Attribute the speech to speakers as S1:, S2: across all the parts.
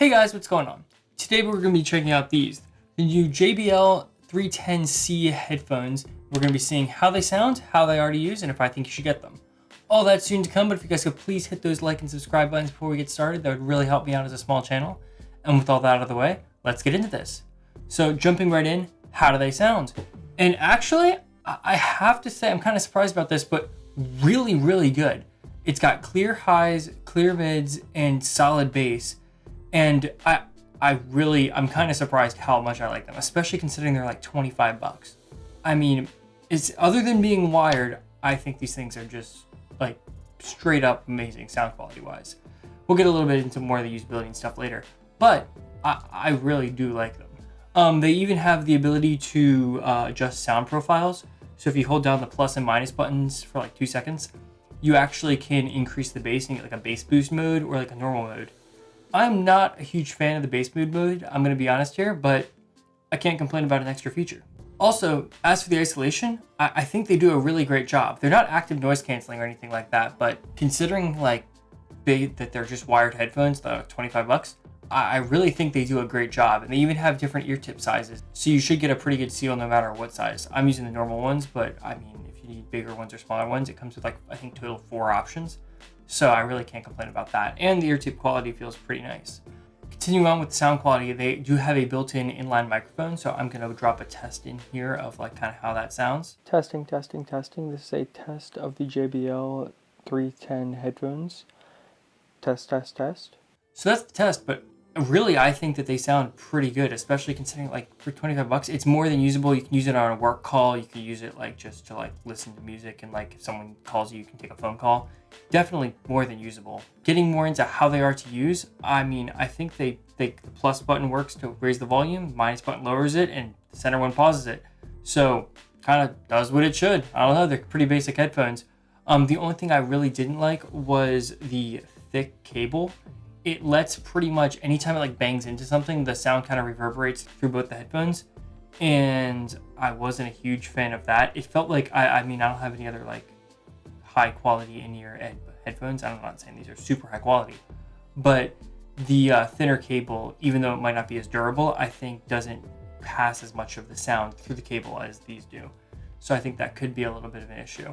S1: Hey guys, what's going on? Today we're going to be checking out the new JBL 310C headphones. We're going to be seeing how they sound, how they already use, and if I think you should get them. All that's soon to come, but if you guys could please hit those like and subscribe buttons before we get started, that would really help me out as a small channel. And with all that out of the way, let's get into this. So jumping right in, how do they sound? And actually, I have to say I'm kind of surprised about this, but really, really good. It's got clear highs, clear mids, and solid bass. And I'm kind of surprised how much I like them, especially considering they're like 25 bucks. I mean, it's other than being wired, I think these things are just like straight up amazing sound quality wise. We'll get a little bit into more of the usability and stuff later, but I really do like them. They even have the ability to adjust sound profiles. So if you hold down the plus and minus buttons for like 2 seconds, you actually can increase the bass and get like a bass boost mode or like a normal mode. I'm not a huge fan of the bass mood mode, I'm going to be honest here, but I can't complain about an extra feature. Also, as for the isolation, I think they do a really great job. They're not active noise canceling or anything like that, but considering like that they're just wired headphones, the 25 bucks, I really think they do a great job. And they even have different ear tip sizes, so you should get a pretty good seal no matter what size. I'm using the normal ones, but I mean, if you need bigger ones or smaller ones, it comes with like, I think total 4 options. So I really can't complain about that. And the ear tip quality feels pretty nice. Continuing on with the sound quality, they do have a built-in inline microphone. So I'm going to drop a test in here of like kind of how that sounds.
S2: Testing. This is a test of the JBL 310 headphones. Test.
S1: So that's the test, but really I think that they sound pretty good, especially considering like for 25 bucks, it's more than usable. You can use it on a work call. You can use it like just to like listen to music, and like if someone calls you, you can take a phone call. Definitely more than usable. Getting more into how they are to use, I mean, I think the plus button works to raise the volume, minus button lowers it, and the center one pauses it. So kind of does what it should. I don't know, they're pretty basic headphones. The only thing I really didn't like was the thick cable. It lets pretty much anytime it like bangs into something, the sound kind of reverberates through both the headphones. And I wasn't a huge fan of that. It felt like, I mean, I don't have any other like high quality in-ear headphones. I'm not saying these are super high quality, but the thinner cable, even though it might not be as durable, I think doesn't pass as much of the sound through the cable as these do. So I think that could be a little bit of an issue.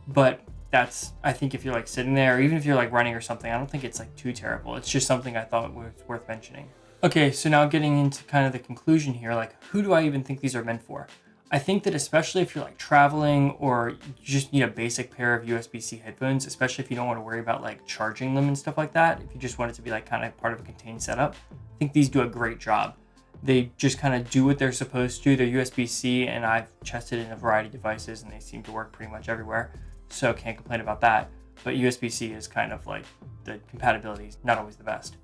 S1: But that's, I think if you're like sitting there, or even if you're like running or something, I don't think it's like too terrible. It's just something I thought was worth mentioning. Okay, so now getting into kind of the conclusion here, like who do I even think these are meant for? I think that especially if you're like traveling or you just need a basic pair of USB-C headphones, especially if you don't want to worry about like charging them and stuff like that, if you just want it to be like kind of part of a contained setup, I think these do a great job. They just kind of do what they're supposed to. They're USB-C, and I've tested in a variety of devices and they seem to work pretty much everywhere. So can't complain about that. But USB-C is kind of like, the compatibility is not always the best.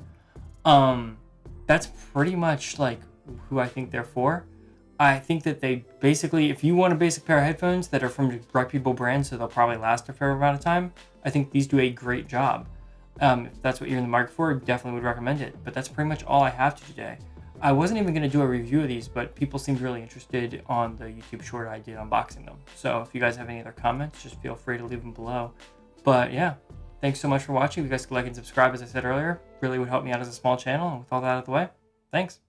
S1: That's pretty much like who I think they're for. I think that they basically, if you want a basic pair of headphones that are from reputable brands, so they'll probably last a fair amount of time, I think these do a great job. If that's what you're in the market for, definitely would recommend it. But that's pretty much all I have to today. I wasn't even going to do a review of these, but people seemed really interested on the YouTube short I did unboxing them. So if you guys have any other comments, just feel free to leave them below. But yeah, thanks so much for watching. If you guys could like and subscribe, as I said earlier, really would help me out as a small channel. And with all that out of the way, thanks.